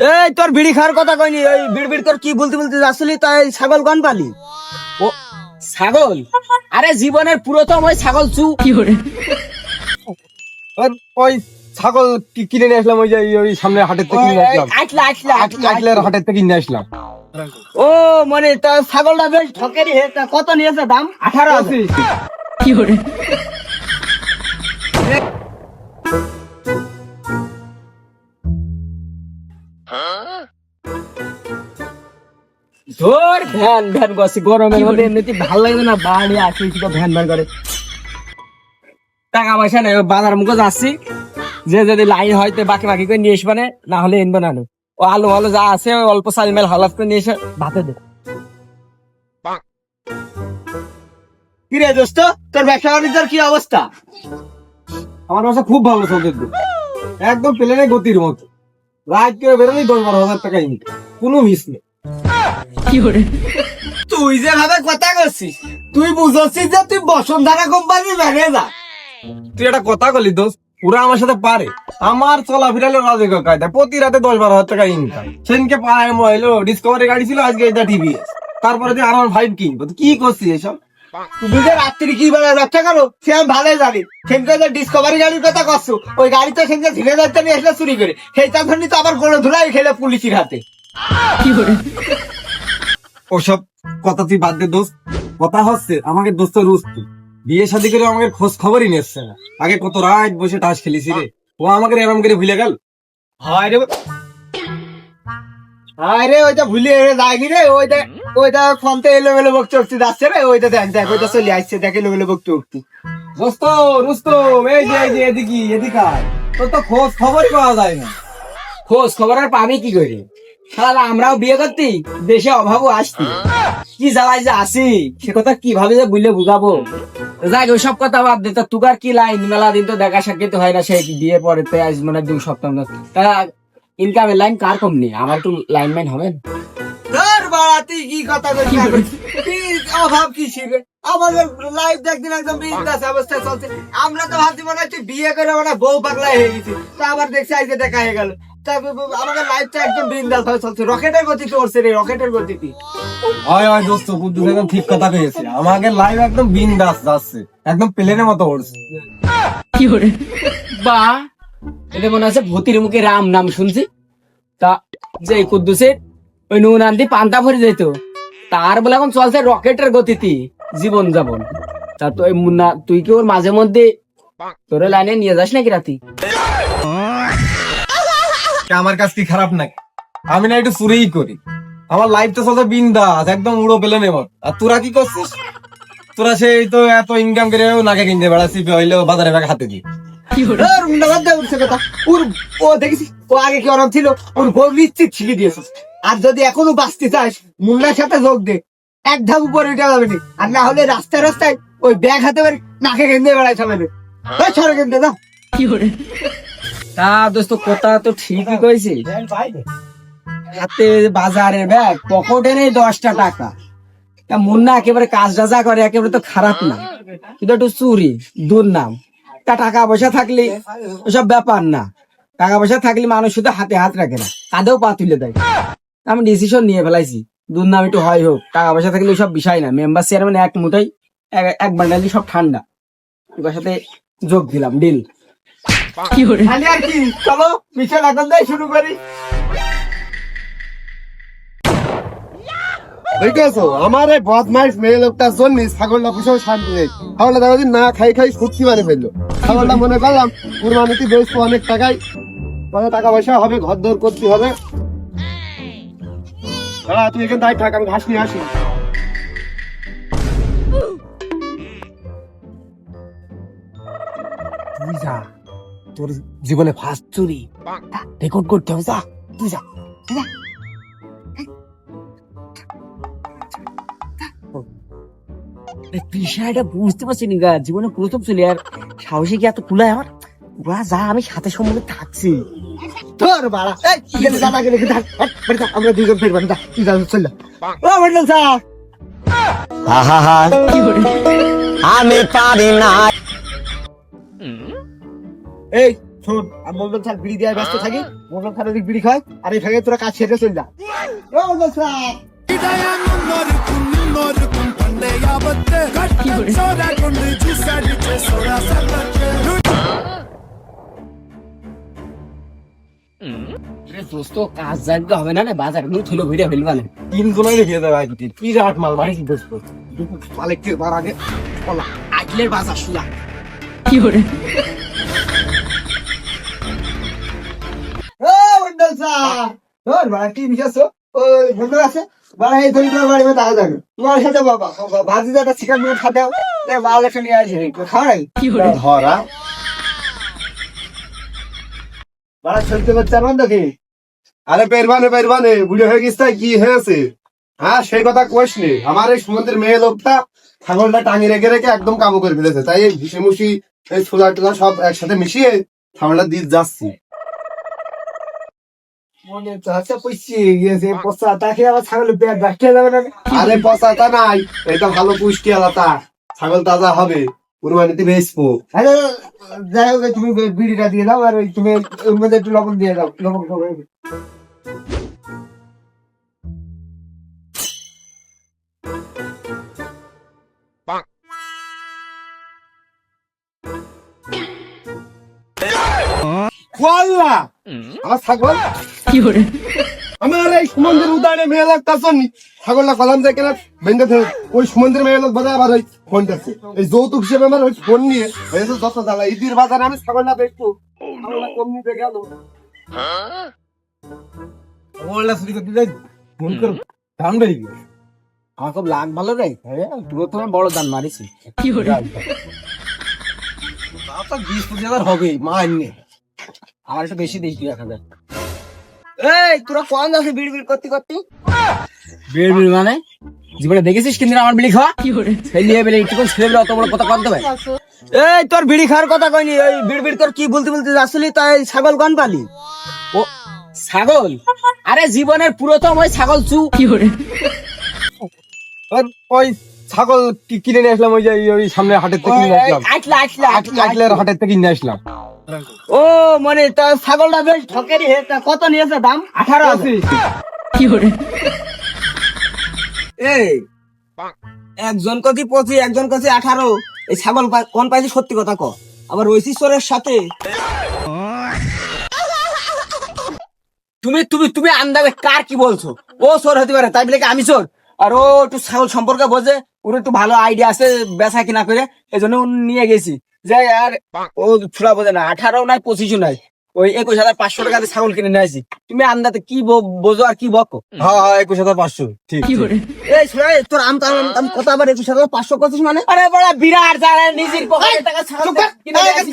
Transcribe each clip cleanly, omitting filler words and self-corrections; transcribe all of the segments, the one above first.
এই তোর বিড়ি খাওয়ার কথা কইনি, ওই বিড় বিড় তোর কি বলতে বলতে আসলি, তাই ছাগল গান পালি। ও ছাগল, আরে জীবনের পুরোতম ওই ছাগল চু ওই ছাগল কিনে নিয়ে আসলাম, ওই যে ওই সামনে হাটের থেকে কিনে আসলাম, আটলার হাটের থেকে কিনে আসলাম। ও মানে তা ছাগলটা বেশ ঠকেরি হে, তা কত নিয়েছে দাম? 18,000। ধর ভ্যান ভ্যান গছি গরমের মধ্যে এমনিতে ভালো লাগবে না, বাড়ি আসি তো ভ্যান ভ্যান করে। টাকা পয়সা নেই, বাজার মুখে যাচ্ছি, যে যদি লাইন হয়তো বাকি বাকি করে নিয়ে আসবে, না হলে এনবে না। ও আলু আলু যা আছে ওই অল্প চাল মেল হালাত করে নিয়ে এসে ভাতে দে। কি রে দোস্ত, তোর ব্যবসা বাণিজ্যের কি অবস্থা? আমার বাসা খুব ভালো চলছে, একদম প্লেনে গতির মতো। রাত করে বেরোলেই 10-12 হাজার টাকা ইনকাম, কোনো মিস নেই। তুই যে ভাবে কথা করছিস, তুই বুঝছিস যে তুই বসুন্ধরা কোম্পানির ম্যানেজার। তুই একটা কথা বলি দোস্ত, ওরা আমার সাথে পারে। আমার চলাফেরা রাজে কায়দা, প্রতি রাতে 10-12 হাজার টাকা ইনকাম। সেদিনকে পাড়ায় মহিলো ডিসকভারি গাড়ি ছিল, আজকে এটা টিভিএস, তারপরে তুই R15 কিনবো। তুই কি করছিস এসব? তুমি যে রাত্রি কি বেলা ব্যবসা করো সে আমি ভালোই জানি। সেদিনকে যে ডিসকভারি গাড়ির কথা করছো, ওই গাড়িতে সেদিনকে ধীরে যাইতে নিয়ে আসলে চুরি করে, সেই তার জন্য তো আবার গড়ে ধুলাই খেলে পুলিশের হাতে। ওসব কথা তুই বাদ দে দোস্ত। কথা হচ্ছে আমাকে দোস্ত রুস্তু বিয়ে শাদী করে আমাকে খোঁজ খবরই নিচ্ছে না। আগে কত রাত বসে তাস খেলিছি রে, ও আমাকে এরম করে ভুলে গেল। হায় রে হায় রে, ওইটা ভুলে যায়নি রে। ওইটা ফোনতে এলোমেলো বকতে উঠতে যাচ্ছে রে, ওইটা দেখ দেখ, ওইটা চলে আসছে, দেখ এলোমেলো বকতে উঠতে। দোস্ত রুস্তম, এই যে এদিকে এদিকে আয়। তোর তো খোঁজ খবরই পাওয়া যায় না। খোঁজ খবর আর পাবি কি করে? শালা আমরাও বিয়ে করতি, দেশে অভাবও আসতি, কি জ্বালাই যে আসি সে কথা কিভাবে যে বুঝলে বুঝাবো। যাক ওই সব কথা বাদ দে, তা তুকার কি লাইন? মেলা দিন তো দেখা সাক্ষাৎ হয় না, সেই বিয়ে পরে তো আজ মানে 2 সপ্তাহ তা ইনকামের লাইন কার কম নেই, আমার একটু লাইন মাইন হবেন। তোর বাড়া তুই কি কথা বলছিস? অভাব কি শিবে? আমাদের লাইফ দেখদিন একদম বিন্দাস অবস্থায় চলছে। আমরা তো ভাবছি মনে হয় তুই বিয়ে করে মানে বউ পাগলা হয়ে গেছি, তা আবার দেখছি আজকে দেখা হয়ে গেল। তা আমাদের লাইফটা একদম বিন্দাস ভাবে চলছে, রকেটের গতিতে উঠছে রে, রকেটের গতিতে। হয় হয় দোস্ত, বুদ্ধু একদম ঠিক কথা পেয়েছে। আমাকে লাইভ একদম বিন্দাস যাচ্ছে, একদম প্লেনের মতো উড়ছে। বা এটা মনে হচ্ছে ভূতির মুখে রাম নাম শুনছি। তা যে কুদ্দুসের ওই নুন আনতে পান্তা ভরে যেত, তার বলে এখন চলছে রকেটের গতিতে জীবন যাপন। তা তো মুন্না তুই কি ওর মাঝে মধ্যে তোরে লাইনে নিয়ে যাস নাকি রাতি? আমার কাছ কি খারাপ নাকি? আমি না একটু চুরিই করি, আমার লাইফ তো চলছে বিন্দাস একদম উড়ো প্লেনের মতো। আর তোরা কি করছিস? তোরা সেই তো এত ইনকাম করে নাকে কিনতে বেড়াচ্ছি, হইলেও বাজারে ব্যাগ হাতে দিয়ে। ওর মুন্ডাবাদ দিয়ে উঠছে কথা। ও দেখেছিস ও আগে কি অরম ছিল, ওর গরু নিশ্চিত শিখিয়ে দিয়েছিস। আর যদি এখনো বাঁচতে চাস মুন্ডার সাথে যোগ দে, এক ধাপ উপরে উঠে যাবে না। আর না হলে রাস্তায় রাস্তায় ওই ব্যাগ হাতে করে নাকে কেন্দ্রে বেড়াইতে হবে না। ছড়ে কেন্দ্রে যা। তা দোস্ত কথা তো ঠিকই কইছি, হাতে বাজারের ব্যাগ, পকেটে নেই 10টা টাকা। তা মুন্না একেবারে কাজ রাজা করে, একেবারে তো খারাপ না, কিন্তু একটু চুরি দুর্নাম। তা টাকা পয়সা থাকলে ওসব ব্যাপার না, টাকা পয়সা থাকলে মানুষ শুধু হাতে হাত রাখে না, কাঁধেও পা তুলে দেয়। আমি ডিসিশন নিয়ে ফেলাইছি, দুর্নাম একটু হয় হোক, টাকা পয়সা থাকলে ওইসব বিষয় না। মেম্বার চেয়ারম্যান এক মুঠোই এক বান্ডালি সব ঠান্ডা, ওর সাথে যোগ দিলাম, ডিল। খালি আর কি, চলো মিশন এখন দিয়ে শুরু করি। দেখেছো আমার এই বদমাইশ মেয়ে লোকটার জন্য ছাগলটা পুষেও শান্তি নেই। ছাগলটা দেখো না খাই খাই সত্যি মানে ফেললো। ছাগলটা মনে করলাম কুরবানিতে বেচবো অনেক টাকায়, অনেক টাকা পয়সা হবে, ঘর দৌড় করতে হবে। দাঁড়া তুই এখানে দায় থাক, আমি ঘাস নিয়ে আসি। তুই যা, তোর জীবনে ফার্স্ট চুরি রেকর্ড করতে হবে, যা তুই যা। বিষয়টা বুঝতে পারছি না, জীবনে প্রথম চলে আর সাহসী কি এত কুলায় আমার? ওরা যা, আমি সাথে সম্বন্ধে থাকছি। তোর বাড়া এই এখানে দাদা কে রেখে থাক, বেটা আমরা দুইজন ফের বাড়া, তুই যা চল। ও বেটা যা। আমি পারি না। এই শোন আর মন্ডল স্যার বিড়ি দিয়ে ব্যস্ত থাকি, মন্ডল স্যার ওদিক বিড়ি খায় আর এই ভাগে তোরা কাজ ছেড়ে চল যা। ও মন্ডল স্যার দোস্ত কাজ জানতে হবে না, বাজার নিয়ে থুলো ভিড়ে ফেলবা না। 3 জনাই রেখে দেবে আজকে, বিরাট মাল মারিস দোস্ত। মালিককে বার আগে বলা আজলের বাজার শুলা ও মন্ডল স্যার তোর বাড়া কি বিশেষ ওই মন্ডল আছে বাড়া এই ধরি তোর বাড়ি মে দাঁড়া যাবে তোমার সাথে বাবা ভাজি দাদা চিকেন মিট খাতে হবে মাল একটা নিয়ে আসে খাওয়াই ধরা বাড়া চলতে পারছে আনন্দ কি আরে পেরবানে বুড়ি হয়ে গেছে তাই কি হয়েছে? হ্যাঁ সেই কথা কোশ নে, আমার এই সুমন্দির মেয়ে লোকটা ছাগলটা টাঙিয়ে রেখে রেখে একদম কাবু করে ফেলেছে, তাই এই ভুসি মুসি এই ছোলা টোলা সব একসাথে মিশিয়ে ছাগলটা দিয়ে যাচ্ছি। মনে তো হাতে পয়সি গিয়েছে পচা তাকে আবার ছাগলের পেট ডাকতে যাবে না আরে পচাতা নাই, এটা ভালো পুষ্টি আলাদা, ছাগল তাজা হবে, কুরবানিতে বেচবো। আরে যাই হোক তুমি বিড়িটা দিয়ে দাও আর ওই তুমি ওর মধ্যে একটু লবণ দিয়ে দাও লবণ খাবে ওয়াল্লা আমার ছাগল আমার এই সুমন্দির উদাহরণে মেয়ে লোকটা শুনি ছাগলটা কলাম যায় কেনা বেঁধে ধরে ওই সুমন্দির মেয়ে লোক বাজার আবার ওই ফোনটাছে এই যৌতুক হিসেবে আমার ওই ফোন নিয়ে হয়েছে যত জ্বালা ঈদের বাজারে আমি ছাগলটা দেখবো ছাগলটা কম নিতে গেল। ওলা সুরি করতে যাই ফোন কর দাম বেরি আমার খুব লাগ ভালো রে, তুই তোমার বড় দান মারিছি। তা 20-25 হবে মা আননে। আমার একটু বেশি দিস 2,000। এই তোরা কোন যাচ্ছে বিড় বিড় করতে করতে? বিড় বিড় মানে জীবনে দেখেছিস কিন্দিন আমার বিড়ি খাওয়া? সেই নিয়ে বেলে একটু ছেলে অত বড় কথা করতে হবে। এই তোর বিড়ি খাওয়ার কথা কইনি, এই বিড় বিড় তোর কি বলতে বলতে যাচ্ছিলি, তাই ছাগল কোন পালি? ও ছাগল? আরে জীবনের পুরোতম ওই ছাগল চু। ওই ছাগল কিনে নিয়ে আসলাম, ওই যে ওই সামনে হাটের থেকে কিনে আসলাম, আটলের হাটের থেকে কিনে আসলাম। ও মানে তা ছাগলটা বেশ ঠকেরি হে, তা কত নিয়েছে দাম? 18,000। এই একজন কতি 25, একজন কতি 18। এই ছাগল কোন পাইছি সত্যি কথা ক, আবার ঐশীশ্বরের সাথে তুমি তুমি তুমি আন্দাজে কার কি বলছো? ও চোর হতে পারে তাই বলে কি আমি চোর? আর ও একটু ছাগল সম্পর্কে বোঝে, ওর একটু ভালো আইডিয়া আছে বেচা কিনা করে, এই জন্য নিয়ে গেছি। যাই আর ও ছুড়া বোঝে না, 18 নাই 25 নাই, ওই 21,500 টাকা দিয়ে ছাগল কিনে নিয়ে আসি। তুমি আন্দাজে কি বোঝো আর কি বকো? হ্যাঁ 21,500 ঠিক। এই ছুড়া তোর আমি কথা আবার 21,500 করছিস মানে? আরে বড় বিরাট জানে নিজের পকেটে টাকা ছাগল কিনে নিয়ে আসি।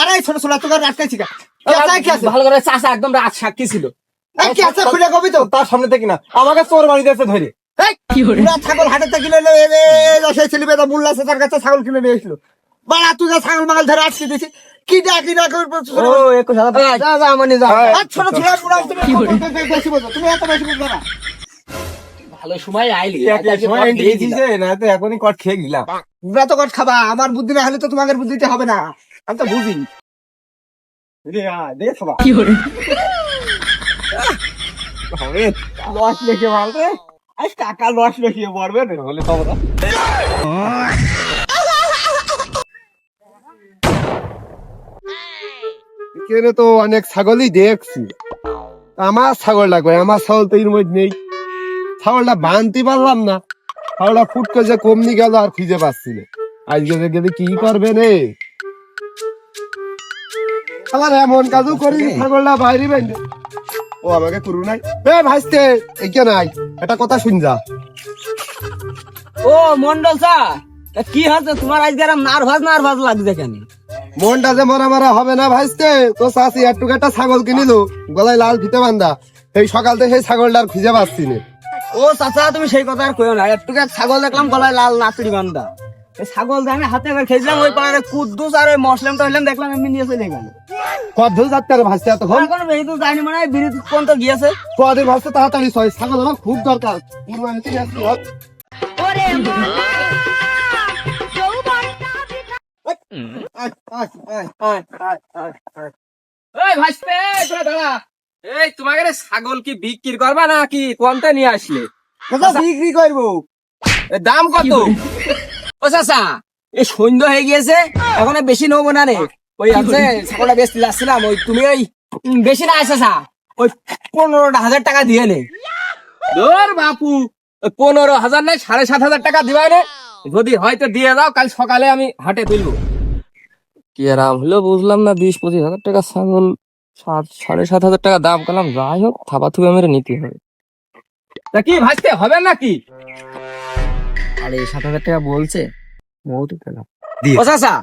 আরে ছোট ছোট তোর আটকাইছি ভালো করে চাচা একদম রাত সাক্ষী ছিল। কি আছে খুলে কবি তো তার সামনে থেকে না আমাকে চোর বাড়িতে এসে ধরে ছাগল হাটেতে কিনে সেই ছেলে বেদা মুল্লা আছে তার কাছে ছাগল কিনে নিয়ে এসলো বাড়া তুই ছাগল মাগল ধরে আটকে দিয়েছি কি ডাকি না ও 21,000 যা যা মানে যা। ছোট ছোট বেশি বোঝো তুমি এত বেশি বুঝবে না ভালো সময় আইলি, সময় দিয়ে দিছে না তো এখনই কট খেয়ে গেলাম। এত কট খাবা আমার বুদ্ধি না হলে তো তোমাদের বুদ্ধিতে হবে না আমি তো বুঝি দেখে খাবা লস লেখে মারবে আজ টাকা লস লেখিয়ে মারবে না হলে খবর এখানে তো অনেক ছাগলই দেখছি, আমার ছাগলটা কই? আমার ছাগল তো এর মধ্যে নেই, ছাগলটা বানতে পারলাম না, ছাগলটা ফুট করে যে কমনি গেল আর খুঁজে পাচ্ছি না। আজকে যে গেলে কি করবে রে, আমার এমন কাজও করি ছাগলটা বাইরে বেঁধে ও আমাকে করু নাই। এ ভাইস্তে এই কে নাই একটা কথা শুন যা। ও মন্ডল চা কি হচ্ছে তোমার আজকে নার্ভাস লাগছে কেন? মনটা যে মরা মরা হবে না ভাইস্তে, তো চাষি একটু একটা ছাগল কিনিল গলায় লাল ফিতে বান্ধা, এই সকাল থেকে সেই ছাগলটা আর খুঁজে পাচ্ছি না। ও চাচা তুমি সেই কথা আর কইও না, একটু ছাগল দেখলাম গলায় লাল নাচড়ি বান্ধা, এই ছাগল আমি হাতে করে খেয়েছিলাম, ওই পাড়ারে কুদ্দুস আর ওই মশলাম টসলাম দেখলাম এমনি নিয়ে চলে গেল। কত যাচ্ছে আর ভাসতে এতক্ষণ এখন বেশি তো যায়নি মানে বিদ্যুৎ কোন তো গিয়েছে। কদিন ভাসতে তাড়াতাড়ি ছয়, ছাগল আমার খুব দরকার। কুরবানিতে যাচ্ছি, হোক। আয়, আয়, আয়, আয়, আয়, আয়, আয়। ওই ভাসতে তোরা দাঁড়া। এই তোমাকে রে ছাগল কি বিক্রি করবা নাকি কোনটা নিয়ে আসলে? কোথাও বিক্রি করবো। এর দাম কত? ও চাচা এই সন্ধ্যা হয়ে গিয়েছে, এখন আর বেশি নেবো না রে। ওই আছে ছাগলটা বেচতে যাচ্ছিলাম, ওই তুমি ওই বেশি না চাচা, ওই 15,000 টাকা দিয়ে নে। ধর বাপু, ওই 15,000 নয় 7,500 টাকা দিবা রে। যদি হয়তো দিয়ে দাও, কাল সকালে আমি হাটে তুলবো। কি আরাম হলো বুঝলাম না, 20-25,000 টাকা ছাগল 7,500 টাকা দাম করলাম। যাই হোক থাবা থুবে মেরে নিতে হবে। তা কি ভাজতে হবে নাকি? আরে 7,000 টাকা বলছে, বহুত পেলাম। ও চাচা,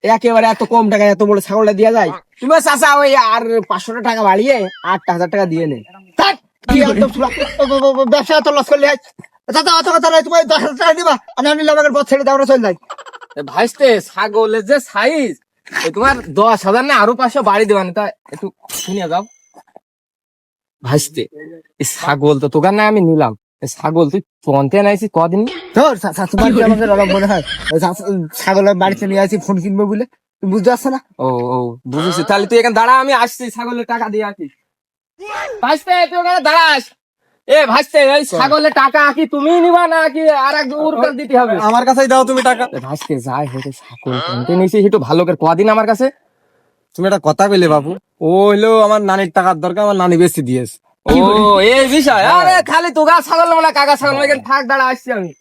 একেবারে এত কম টাকা এত বড় ছাগলটা দেওয়া যায়? তুমি চাচা ওই আর 500 টাকা বাড়িয়ে 8,000 টাকা দিয়ে নে। থাক, কি একদম শুলা। ব্যবসা তো লস করলে চাচা, অত কথা নাই, তুমি 10,000 টাকা দিবা, আমি নিলাম আমাকে পথ ছেড়ে দেওয়া চলে যাই। ভাইস্তে ছাগলের যে সাইজ, তোমার 10,000 না আরো 500 বাড়ি দেবানি, তা একটু শুনিয়ে যাও। ভাইস্তে এই ছাগল তো তোকার না আমি নিলাম, এই ছাগল তুই পন্থে নাইছি কদিন? ধর চাচা, তোমার কি আমাকে রকম মনে হয়? ওই ছাগলের বাড়িতে নিয়ে আসি ফোন কিনবো বলে, তুমি বুঝতে পারছো না? ও ও বুঝেছি, তাহলে তুই এখানে দাঁড়া, আমি আসছি ছাগলের টাকা দিয়ে আসি। ভাইস্তে তুই ওখানে দাঁড়াস। এ ভাইস্তে এই ছাগলের টাকা কি তুমি নিবা নাকি আর এক দূর করে দিতে হবে? আমার কাছেই দাও তুমি টাকা। ভাইস্তে যাই হয়েছে ছাগল কিনতে নিয়েছি, একটু ভালো করে কদিন আমার কাছে। তুমি একটা কথা কইলে বাবু, ও হইলো আমার নানির টাকার দরকার, আমার নানি বেশি দিয়েছে। ও এই বিষয়, আরে খালি তোগা ছাগল না কাকা ছাগল, এখানে থাক, দাঁড়া আসছি আমি।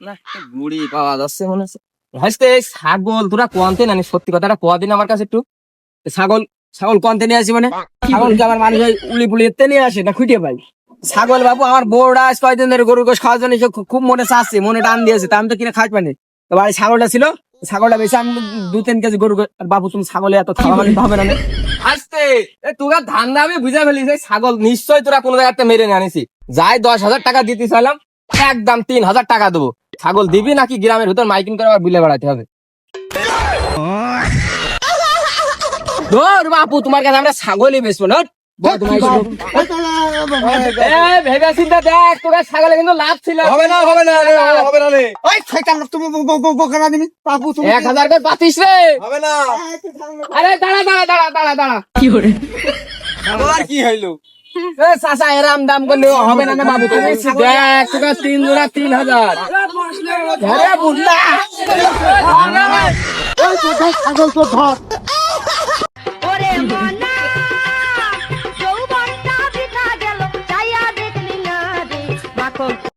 না গুড়ি পাওয়া যাচ্ছে মনে হচ্ছে। ভাইস্তে এই ছাগল তোরা কোয়ান্তে নানি, সত্যি কথাটা কদিন আমার কাছে একটু। ছাগল ছাগল কোয়ান্তে নিয়ে আসি মানে? ছাগল কি আমার মানুষ উলি পুলি এতে নিয়ে আসে না খুঁটিয়ে পাই? ছাগল বাবু আমার বউরা আজ কয়দিন ধরে গরু গোশ খাওয়ার জন্য খুব মনে চাচ্ছে, মনে টান দিয়েছে, তা আমি তো কিনে খাওয়াই পানি। তো বাড়ি ছাগলটা ছিল, ছাগলটা বেশি আমি 2-3 কেজি গরু আর বাবু তুমি ছাগলে এত খাওয়া মানে হবে না। আসতে তোরা ধান্দা আমি বুঝে ফেলিস, ছাগল নিশ্চয় তোরা কোনো জায়গাতে মেরে নিয়ে আনিছি। যাই 10,000 টাকা দিতে চাইলাম, একদম 3,000 টাকা দেবো। ছাগল দিবি নাকি গ্রামের ভিতর মাইকিং করে আবার বিলে বেড়াতে হবে? ধর বাপু, তোমার কাছে আমরা ছাগলই বেচবো না। ভেবে চিন্তা দেখ, তোকে ছাগলে কিন্তু লাভ ছিল। হবে না হবে না রে, হবে না রে, ওই শয়তান লোক, তুমি বোকা দিবি বাবু, তুমি 1,000 করে পাতিস রে। হবে না। আরে দাঁড়া দাঁড়া দাঁড়া দাঁড়া দাঁড়া, কি করে আমার কি হইলো? চাচা এরাম দাম করলে হবে না বাবু? তুমি দেখ তোকে 3 জোড়া 3,000। ছাগল তো ধর।